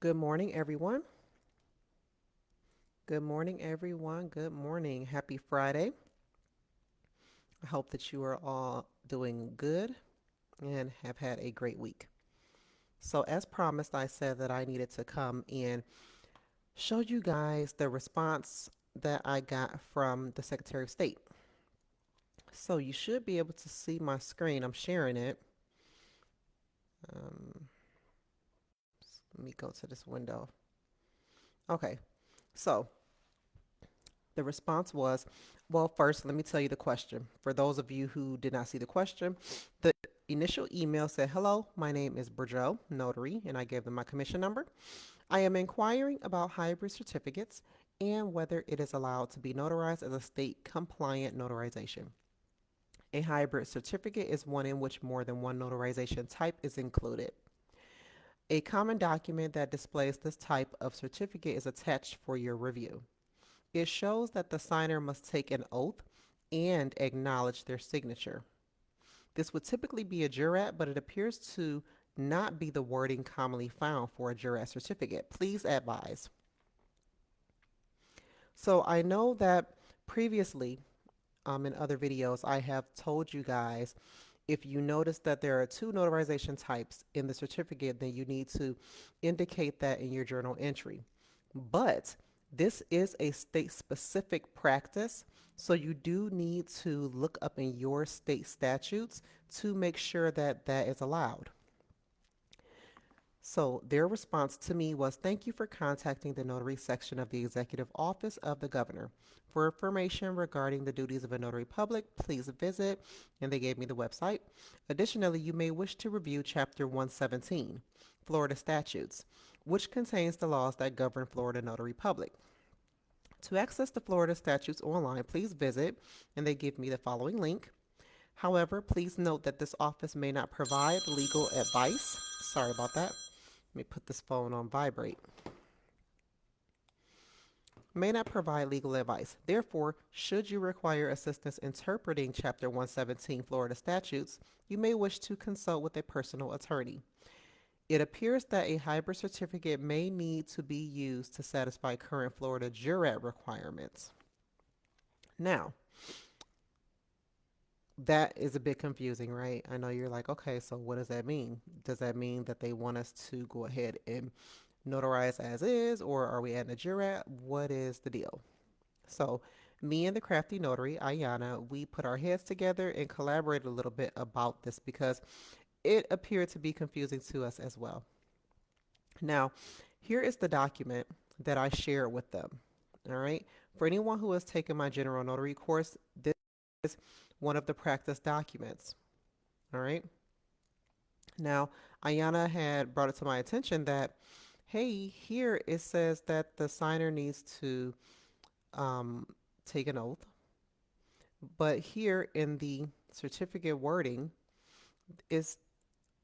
Good morning, everyone. Good morning, everyone. Good morning. Happy Friday. I hope that you are all doing good and have had a great week. So, as promised, I said that I needed to come and show you guys the response that I got from the Secretary of State. So, you should be able to see my screen. I'm sharing it. Um, Let me go to this window. Okay. So, the response was, well, first, let me tell you the question. For those of you who did not see the question, the initial email said, hello, my name is Burjo, Notary, and I gave them my commission number. I am inquiring about hybrid certificates and whether it is allowed to be notarized as a state compliant notarization. A hybrid certificate is one in which more than one notarization type is included. A common document that displays this type of certificate is attached for your review. It shows that the signer must take an oath and acknowledge their signature. This would typically be a jurat, but it appears to not be the wording commonly found for a jurat certificate. Please advise. So I know that previously in other videos, I have told you guys if you notice that there are two notarization types in the certificate, then you need to indicate that in your journal entry. But this is a state specific practice, so you do need to look up in your state statutes to make sure that that is allowed. So their response to me was, thank you for contacting the notary section of the Executive Office of the Governor. For information regarding the duties of a notary public, please visit, and they gave me the website. Additionally, you may wish to review Chapter 117, Florida Statutes, which contains the laws that govern Florida Notary Public. To access the Florida statutes online, please visit, and they give me the following link. However, please note that this office may not provide legal advice. Sorry about that. Let me put this phone on vibrate. May not provide legal advice. Therefore, should you require assistance interpreting Chapter 117 Florida statutes, you may wish to consult with a personal attorney. It appears that a hybrid certificate may need to be used to satisfy current Florida jurat requirements. Now, that is a bit confusing, right? I know you're like, okay, so what does that mean? Does that mean that they want us to go ahead and notarize as is, or are we adding a jurat? What is the deal? So, me and the crafty notary, Ayana, we put our heads together and collaborated a little bit about this because it appeared to be confusing to us as well. Now, here is the document that I shared with them. All right. For anyone who has taken my general notary course, this is one of the practice documents. All right. Now, Ayana had brought it to my attention that, hey, here it says that the signer needs to um, take an oath. But here in the certificate wording is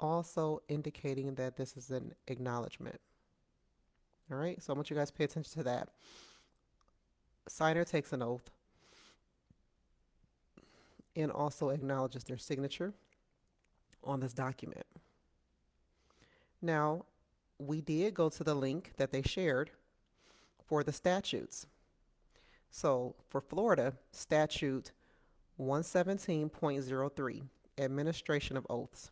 also indicating that this is an acknowledgement. All right, so I want you guys to pay attention to that. Signer takes an oath and also acknowledges their signature on this document. Now, we did go to the link that they shared for the statutes. So for Florida, statute 117.03, administration of oaths.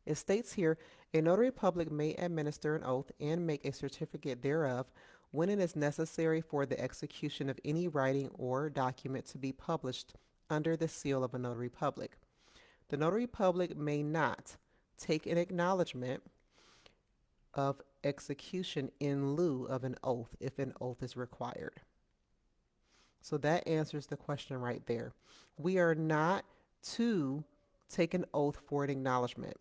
It states here, a notary public may administer an oath and make a certificate thereof when it is necessary for the execution of any writing or document to be published under the seal of a notary public. The notary public may not take an acknowledgement of execution in lieu of an oath if an oath is required. So that answers the question right there. We are not to take an oath for an acknowledgement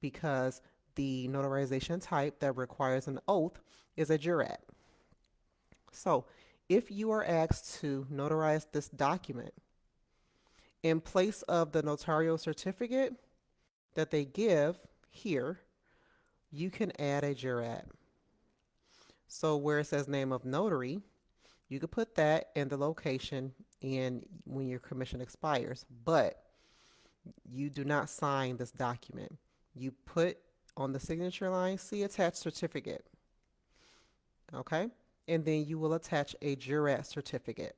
because the notarization type that requires an oath is a jurat. So if you are asked to notarize this document in place of the notarial certificate that they give here, you can add a jurat. So where it says name of notary, you could put that in the location and when your commission expires, but you do not sign this document. You put on the signature line, see attached certificate. Okay? And then you will attach a jurat certificate.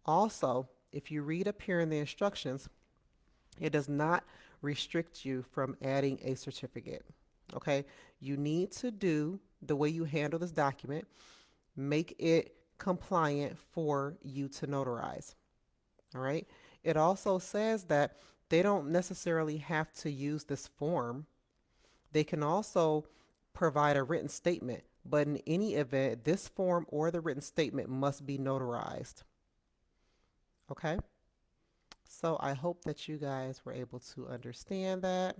Also, if you read up here in the instructions, it does not restrict you from adding a certificate. Okay? You need to do the way you handle this document, make it compliant for you to notarize. All right? It also says that they don't necessarily have to use this form. They can also provide a written statement, but in any event, this form or the written statement must be notarized. Okay? So I hope that you guys were able to understand that.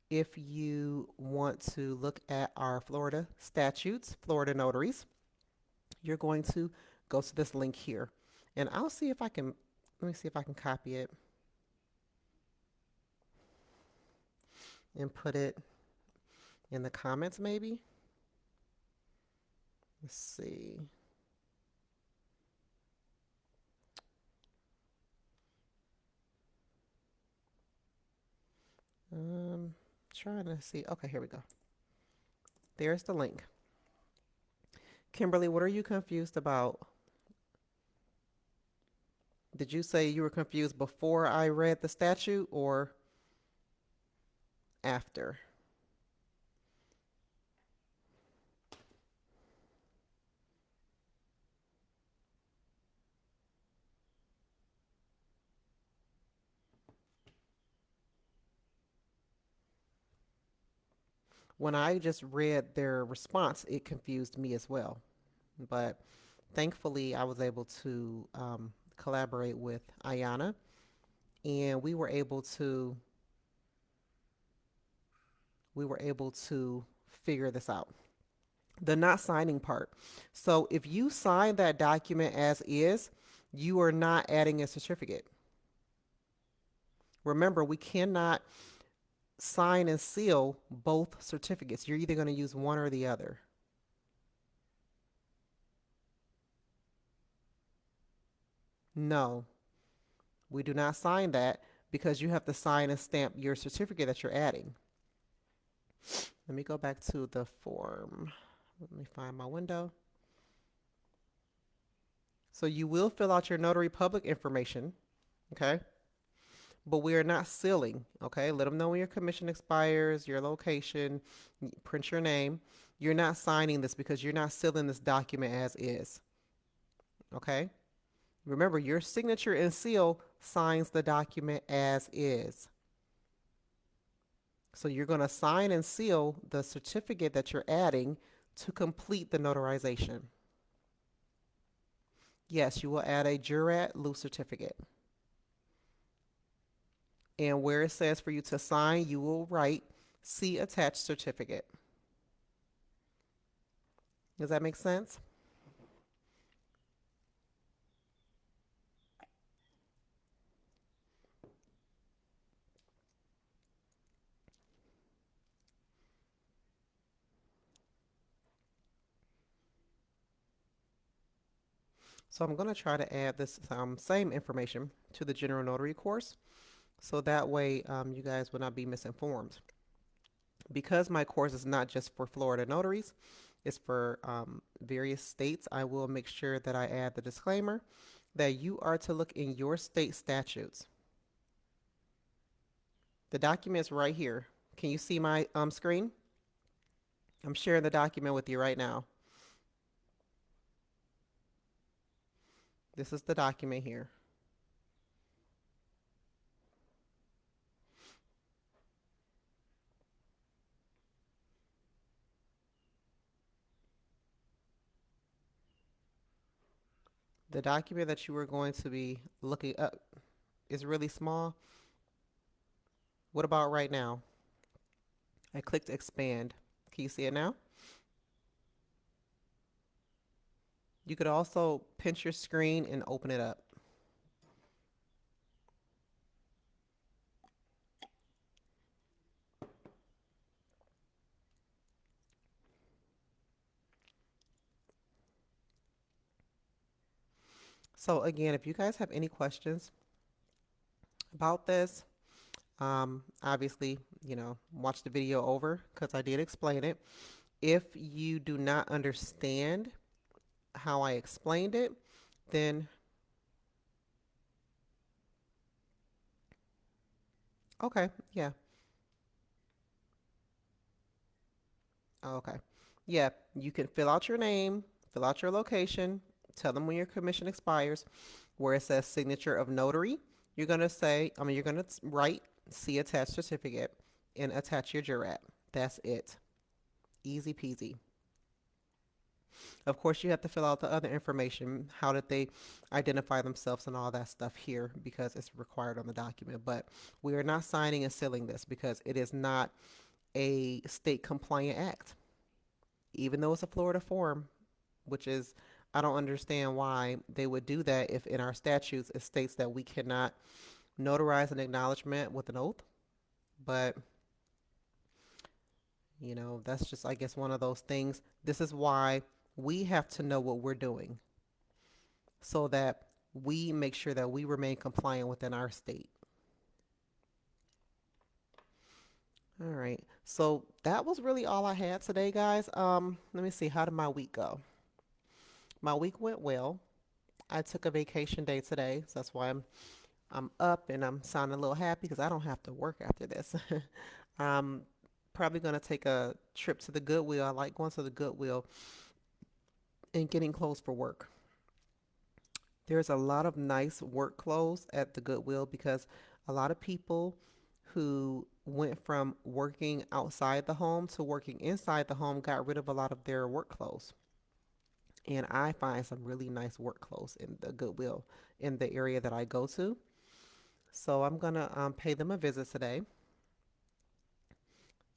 If you want to look at our Florida statutes, Florida notaries, you're going to go to this link here. And I'll see if I can, let me see if I can copy it and put it in the comments maybe. Let's see. Trying to see. Okay, here we go. There's the link. Kimberly, what are you confused about? Did you say you were confused before I read the statute or after? When I just read their response, it confused me as well. But thankfully, I was able to collaborate with Ayana, and we were able to figure this out. The not signing part. So if you sign that document as is, you are not adding a certificate. Remember, we cannot sign and seal both certificates. You're either going to use one or the other. No, we do not sign that because you have to sign and stamp your certificate that you're adding. Let me go back to the form. Let me find my window. So you will fill out your notary public information, okay? But we are not sealing, okay? Let them know when your commission expires, your location, print your name. You're not signing this because you're not sealing this document as is, okay? Remember, your signature and seal signs the document as is. So you're going to sign and seal the certificate that you're adding to complete the notarization. Yes, you will add a jurat loose certificate. And where it says for you to sign, you will write "See attached certificate." Does that make sense? So I'm going to try to add this same information to the general notary course, so that way you guys will not be misinformed. Because my course is not just for Florida notaries, it's for various states, I will make sure that I add the disclaimer that you are to look in your state statutes. The document's right here. Can you see my screen? I'm sharing the document with you right now. This is the document here. The document that you are going to be looking up is really small. What about right now? I clicked expand. Can you see it now? You could also pinch your screen and open it up. So again, if you guys have any questions about this, Obviously, watch the video over because I did explain it. If you do not understand how I explained it, then okay, yeah, okay. Yeah, you can fill out your name, fill out your location, tell them when your commission expires, where it says signature of notary. You're going to write see attached certificate and attach your jurat. That's it. Easy peasy. Of course, you have to fill out the other information. How did they identify themselves and all that stuff here because it's required on the document. But we are not signing and sealing this because it is not a state compliant act, even though it's a Florida form, which is, I don't understand why they would do that if in our statutes it states that we cannot notarize an acknowledgement with an oath. But, that's just, I guess, one of those things. This is why we have to know what we're doing so that we make sure that we remain compliant within our state. All right. So that was really all I had today, guys. Let me see. How did my week go? My week went well. I took a vacation day today, so that's why I'm up and I'm sounding a little happy because I don't have to work after this. I'm probably gonna take a trip to the Goodwill. I like going to the Goodwill and getting clothes for work. There's a lot of nice work clothes at the Goodwill because a lot of people who went from working outside the home to working inside the home got rid of a lot of their work clothes. And I find some really nice work clothes in the Goodwill in the area that I go to. So I'm going to pay them a visit today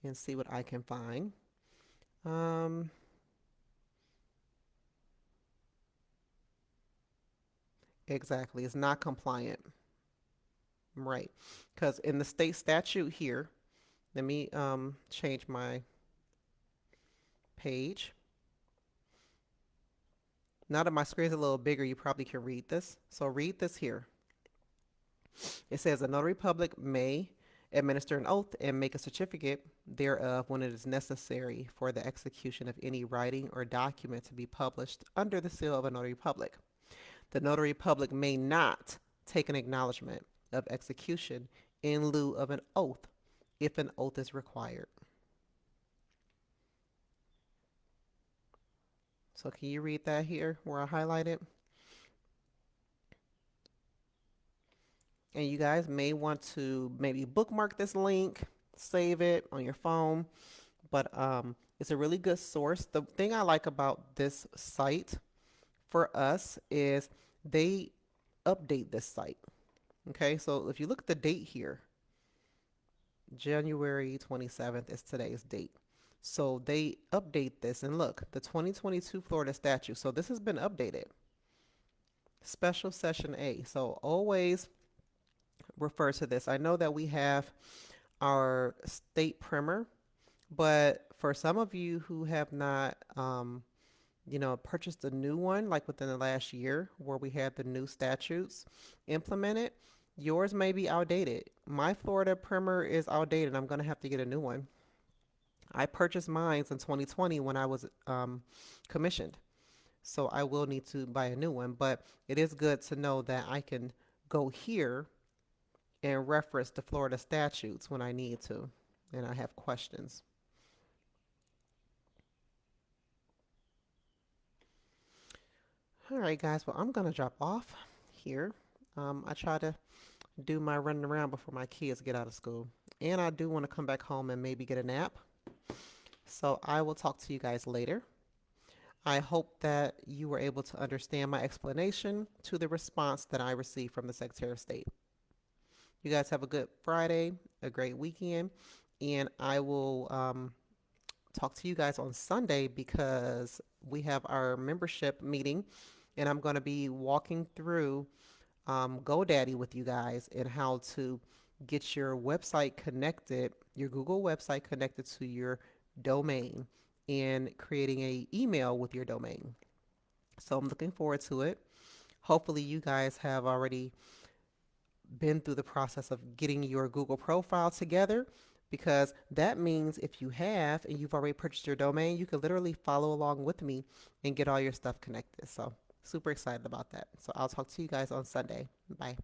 and see what I can find. Um, exactly. It's not compliant. Right. Because in the state statute here, let me change my page. Now that my screen's a little bigger, you probably can read this. So read this here. It says a notary public may administer an oath and make a certificate thereof when it is necessary for the execution of any writing or document to be published under the seal of a notary public. The notary public may not take an acknowledgement of execution in lieu of an oath if an oath is required. So can you read that here where I highlighted? And you guys may want to maybe bookmark this link, save it on your phone. But it's a really good source. The thing I like about this site for us is they update this site. Okay, so if you look at the date here, January 27th is today's date. So they update this, and look, the 2022 Florida statute. So this has been updated. Special Session A. So always refer to this. I know that we have our state primer, but for some of you who have not, purchased a new one, like within the last year where we had the new statutes implemented, yours may be outdated. My Florida primer is outdated. I'm going to have to get a new one. I purchased mine in 2020 when I was commissioned. So I will need to buy a new one, but it is good to know that I can go here and reference the Florida statutes when I need to and I have questions. All right, guys. Well, I'm going to drop off here. I try to do my running around before my kids get out of school. And I do want to come back home and maybe get a nap. So I will talk to you guys later. I hope that you were able to understand my explanation to the response that I received from the Secretary of State. You guys have a good Friday, a great weekend, and I will talk to you guys on Sunday because we have our membership meeting, and I'm going to be walking through GoDaddy with you guys and how to get your website connected, your Google website connected to your domain and creating a email with your domain. So I'm looking forward to it. Hopefully you guys have already been through the process of getting your Google profile together, because that means if you have and you've already purchased your domain, you can literally follow along with me and get all your stuff connected. So super excited about that. So I'll talk to you guys on Sunday. Bye.